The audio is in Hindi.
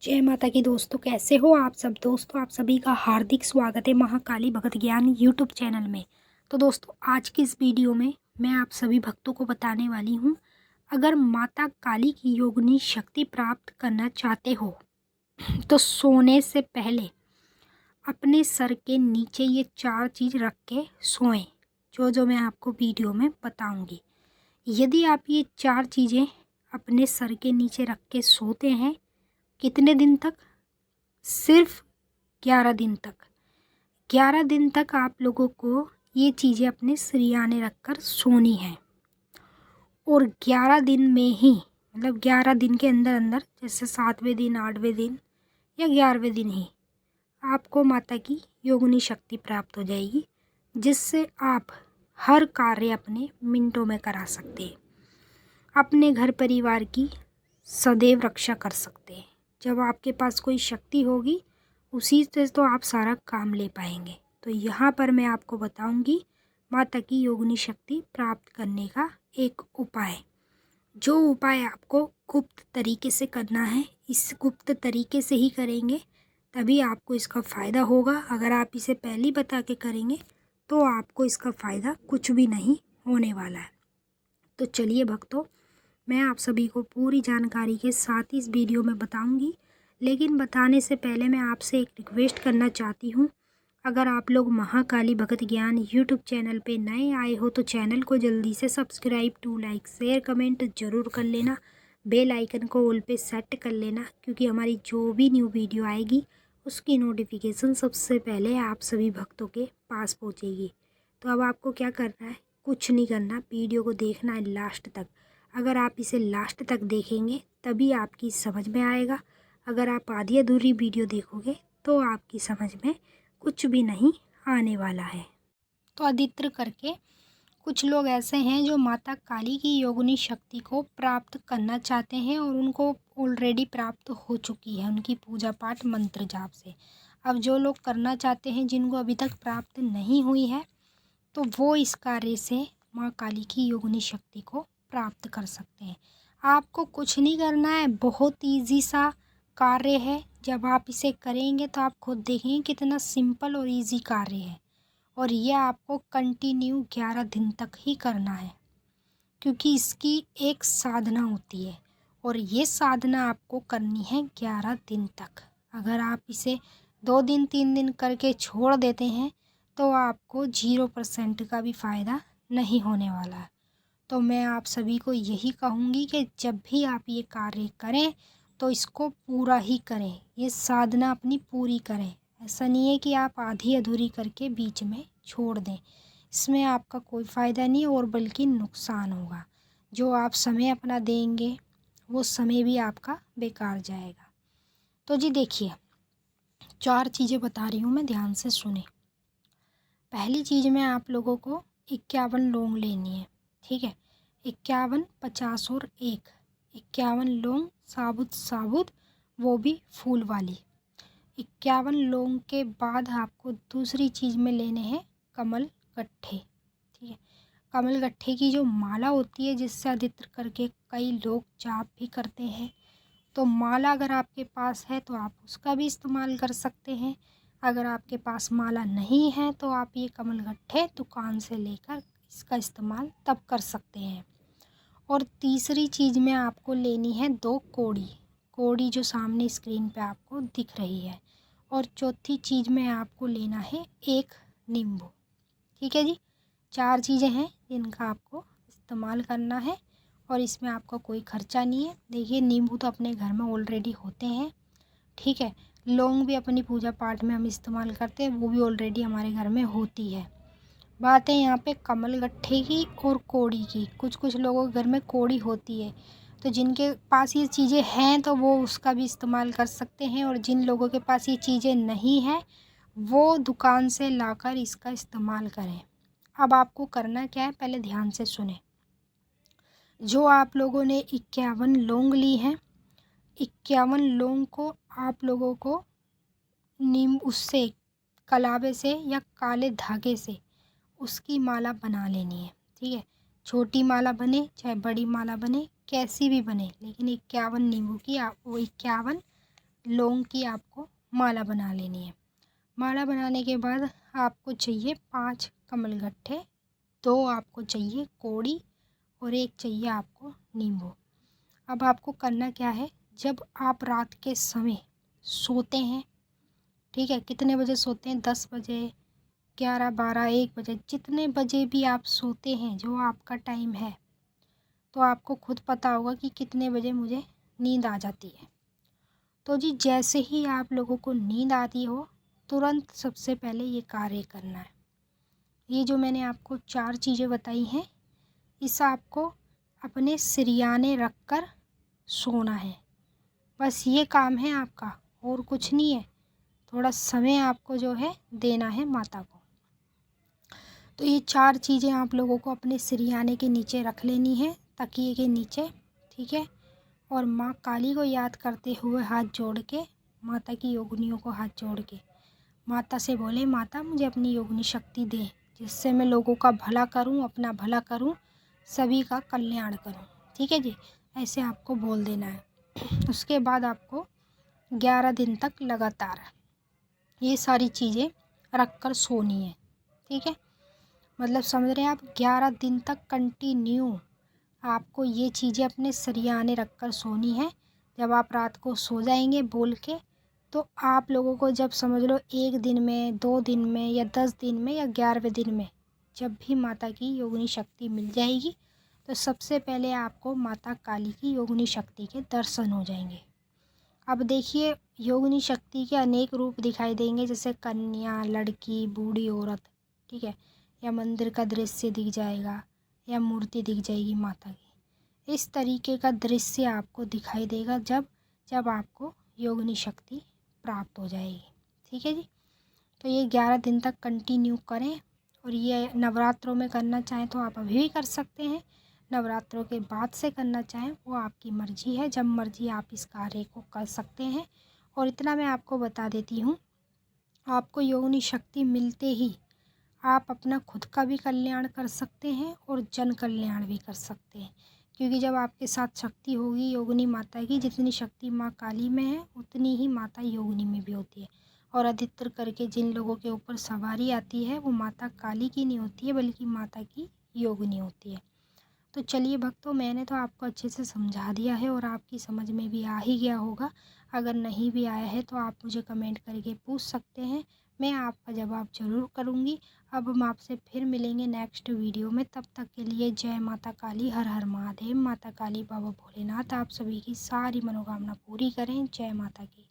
जय माता की दोस्तों, कैसे हो आप सब। दोस्तों, आप सभी का हार्दिक स्वागत है महाकाली भगत ज्ञान यूट्यूब चैनल में। तो दोस्तों, आज की इस वीडियो में मैं आप सभी भक्तों को बताने वाली हूँ, अगर माता काली की योगिनी शक्ति प्राप्त करना चाहते हो तो सोने से पहले अपने सर के नीचे ये 4 चीज़ रख के सोएं, जो मैं आपको वीडियो में बताऊँगी। यदि आप ये 4 चीज़ें अपने सर के नीचे रख के सोते हैं, कितने दिन तक? सिर्फ 11 दिन तक। 11 दिन तक आप लोगों को ये चीज़ें अपने सिरहाने रख कर सोनी है। और 11 दिन में ही, मतलब 11 दिन के अंदर अंदर, जैसे 7वें दिन, 8वें दिन या 11वें दिन ही आपको माता की योगिनी शक्ति प्राप्त हो जाएगी, जिससे आप हर कार्य अपने मिनटों में करा सकते हैं, अपने घर परिवार की सदैव रक्षा कर सकते हैं। जब आपके पास कोई शक्ति होगी, उसी से तो आप सारा काम ले पाएंगे। तो यहाँ पर मैं आपको बताऊंगी माता की योगिनी शक्ति प्राप्त करने का एक उपाय, जो उपाय आपको गुप्त तरीके से करना है। इस गुप्त तरीके से ही करेंगे तभी आपको इसका फ़ायदा होगा। अगर आप इसे पहले बता के करेंगे तो आपको इसका फ़ायदा कुछ भी नहीं होने वाला है। तो चलिए भक्तों, मैं आप सभी को पूरी जानकारी के साथ इस वीडियो में बताऊंगी। लेकिन बताने से पहले मैं आपसे एक रिक्वेस्ट करना चाहती हूँ, अगर आप लोग महाकाली भगत ज्ञान यूट्यूब चैनल पे नए आए हो तो चैनल को जल्दी से subscribe, to like, share, comment ज़रूर कर लेना। बेल आइकन को ऑल पे सेट कर लेना, क्योंकि हमारी जो भी न्यू वीडियो आएगी उसकी नोटिफिकेशन सबसे पहले आप सभी भक्तों के पास पहुँचेगी। तो अब आपको क्या करना है? कुछ नहीं करना, वीडियो को देखना है लास्ट तक। अगर आप इसे लास्ट तक देखेंगे तभी आपकी समझ में आएगा। अगर आप आधी अधूरी वीडियो देखोगे तो आपकी समझ में कुछ भी नहीं आने वाला है। तो अधिकतर करके कुछ लोग ऐसे हैं जो माता काली की योगिनी शक्ति को प्राप्त करना चाहते हैं और उनको ऑलरेडी प्राप्त हो चुकी है उनकी पूजा पाठ मंत्र जाप से। अब जो लोग करना चाहते हैं, जिनको अभी तक प्राप्त नहीं हुई है, तो वो इस कार्य से माँ काली की योगिनी शक्ति को प्राप्त कर सकते हैं। आपको कुछ नहीं करना है, बहुत इजी सा कार्य है। जब आप इसे करेंगे तो आप खुद देखेंगे कितना सिंपल और इजी कार्य है। और ये आपको कंटिन्यू 11 दिन तक ही करना है, क्योंकि इसकी एक साधना होती है और ये साधना आपको करनी है 11 दिन तक। अगर आप इसे 2 दिन 3 दिन करके छोड़ देते हैं तो आपको 0% का भी फ़ायदा नहीं होने वाला है। तो मैं आप सभी को यही कहूँगी कि जब भी आप ये कार्य करें तो इसको पूरा ही करें, ये साधना अपनी पूरी करें। ऐसा नहीं है कि आप आधी अधूरी करके बीच में छोड़ दें, इसमें आपका कोई फ़ायदा नहीं और बल्कि नुकसान होगा। जो आप समय अपना देंगे वो समय भी आपका बेकार जाएगा। तो जी देखिए, 4 चीज़ें बता रही हूँ मैं, ध्यान से सुने। पहली चीज़ में आप लोगों को 51 लौंग लेनी है, ठीक है। 51, 50 और 1, 51 लौंग साबुत साबुत, वो भी फूल वाली। 51 लौंग के बाद आपको दूसरी चीज़ में लेने हैं कमल गट्ठे, ठीक है। कमल गट्ठे की जो माला होती है, जिससे अधिकतर करके कई लोग जाप भी करते हैं, तो माला अगर आपके पास है तो आप उसका भी इस्तेमाल कर सकते हैं। अगर आपके पास माला नहीं है तो आप ये कमल गट्ठे दुकान से लेकर इसका इस्तेमाल तब कर सकते हैं। और तीसरी चीज़ में आपको लेनी है 2 कोड़ी, कोड़ी जो सामने स्क्रीन पे आपको दिख रही है। और चौथी चीज़ में आपको लेना है 1 नींबू, ठीक है जी। 4 चीज़ें हैं जिनका आपको इस्तेमाल करना है और इसमें आपका कोई खर्चा नहीं है। देखिए, नींबू तो अपने घर में ऑलरेडी होते हैं, ठीक है। लौंग भी अपनी पूजा पाठ में हम इस्तेमाल करते हैं, वो भी ऑलरेडी हमारे घर में होती है। बात है यहाँ पे कमल गट्ठे की और कोड़ी की। कुछ कुछ लोगों के घर में कोड़ी होती है, तो जिनके पास ये चीज़ें हैं तो वो उसका भी इस्तेमाल कर सकते हैं, और जिन लोगों के पास ये चीज़ें नहीं हैं वो दुकान से लाकर इसका इस्तेमाल करें। अब आपको करना क्या है, पहले ध्यान से सुने। जो आप लोगों ने 51 लौंग ली हैं, 51 लौंग को आप लोगों को नीम उससे कलावे से या काले धागे से उसकी माला बना लेनी है, ठीक है। छोटी माला बने चाहे बड़ी माला बने, कैसी भी बने, लेकिन 51 नींबू की आप वो 51 लौंग की आपको माला बना लेनी है। माला बनाने के बाद आपको चाहिए 5 कमलगट्टे, 2 आपको चाहिए कोड़ी और 1 चाहिए आपको नींबू। अब आपको करना क्या है, जब आप रात के समय सोते हैं, ठीक है, कितने बजे सोते हैं, 10 बजे, 11, 12, 1 बजे, जितने बजे भी आप सोते हैं जो आपका टाइम है, तो आपको खुद पता होगा कि कितने बजे मुझे नींद आ जाती है। तो जी जैसे ही आप लोगों को नींद आती हो, तुरंत सबसे पहले ये कार्य करना है। ये जो मैंने आपको 4 चीज़ें बताई हैं, इस आपको अपने सिरहाने रख कर सोना है। बस ये काम है आपका, और कुछ नहीं है। थोड़ा समय आपको जो है देना है माता को। तो ये 4 चीज़ें आप लोगों को अपने सिरहाने के नीचे रख लेनी है, तकिए के नीचे, ठीक है। और माँ काली को याद करते हुए हाथ जोड़ के, माता की योगिनियों को हाथ जोड़ के माता से बोले, माता मुझे अपनी योगिनी शक्ति दे, जिससे मैं लोगों का भला करूं, अपना भला करूं, सभी का कल्याण करूं। ठीक है जी, ऐसे आपको बोल देना है। उसके बाद आपको 11 दिन तक लगातार ये सारी चीज़ें रख कर सोनी है। ठीक है, मतलब समझ रहे हैं आप, 11 दिन तक कंटिन्यू आपको ये चीज़ें अपने सिरहाने रख कर सोनी है। जब आप रात को सो जाएंगे बोल के, तो आप लोगों को जब समझ लो 1 दिन में, 2 दिन में या 10 दिन में या 11वें दिन में जब भी माता की योगिनी शक्ति मिल जाएगी, तो सबसे पहले आपको माता काली की योगिनी शक्ति के दर्शन हो जाएंगे। अब देखिए, योगिनी शक्ति के अनेक रूप दिखाई देंगे, जैसे कन्या, लड़की, बूढ़ी औरत, ठीक है, या मंदिर का दृश्य दिख जाएगा, या मूर्ति दिख जाएगी माता की। इस तरीके का दृश्य आपको दिखाई देगा जब आपको योगिनी शक्ति प्राप्त हो जाएगी। ठीक है जी, तो ये 11 दिन तक कंटिन्यू करें। और ये नवरात्रों में करना चाहें तो आप अभी भी कर सकते हैं, नवरात्रों के बाद से करना चाहें वो आपकी मर्जी है, जब मर्जी आप इस कार्य को कर सकते हैं। और इतना मैं आपको बता देती हूँ, आपको योगिनी शक्ति मिलते ही आप अपना खुद का भी कल्याण कर सकते हैं और जन कल्याण भी कर सकते हैं। क्योंकि जब आपके साथ शक्ति होगी योगिनी माता की, जितनी शक्ति माँ काली में है उतनी ही माता योगिनी में भी होती है। और अधिकतर करके जिन लोगों के ऊपर सवारी आती है वो माता काली की नहीं होती है, बल्कि माता की योगिनी होती है। तो चलिए भक्तों, मैंने तो आपको अच्छे से समझा दिया है और आपकी समझ में भी आ ही गया होगा। अगर नहीं भी आया है तो आप मुझे कमेंट करके पूछ सकते हैं, मैं आपका जवाब ज़रूर करूँगी। अब हम आपसे फिर मिलेंगे नेक्स्ट वीडियो में, तब तक के लिए जय माता काली, हर हर महादेव। माता काली बाबा भोलेनाथ आप सभी की सारी मनोकामना पूरी करें। जय माता की।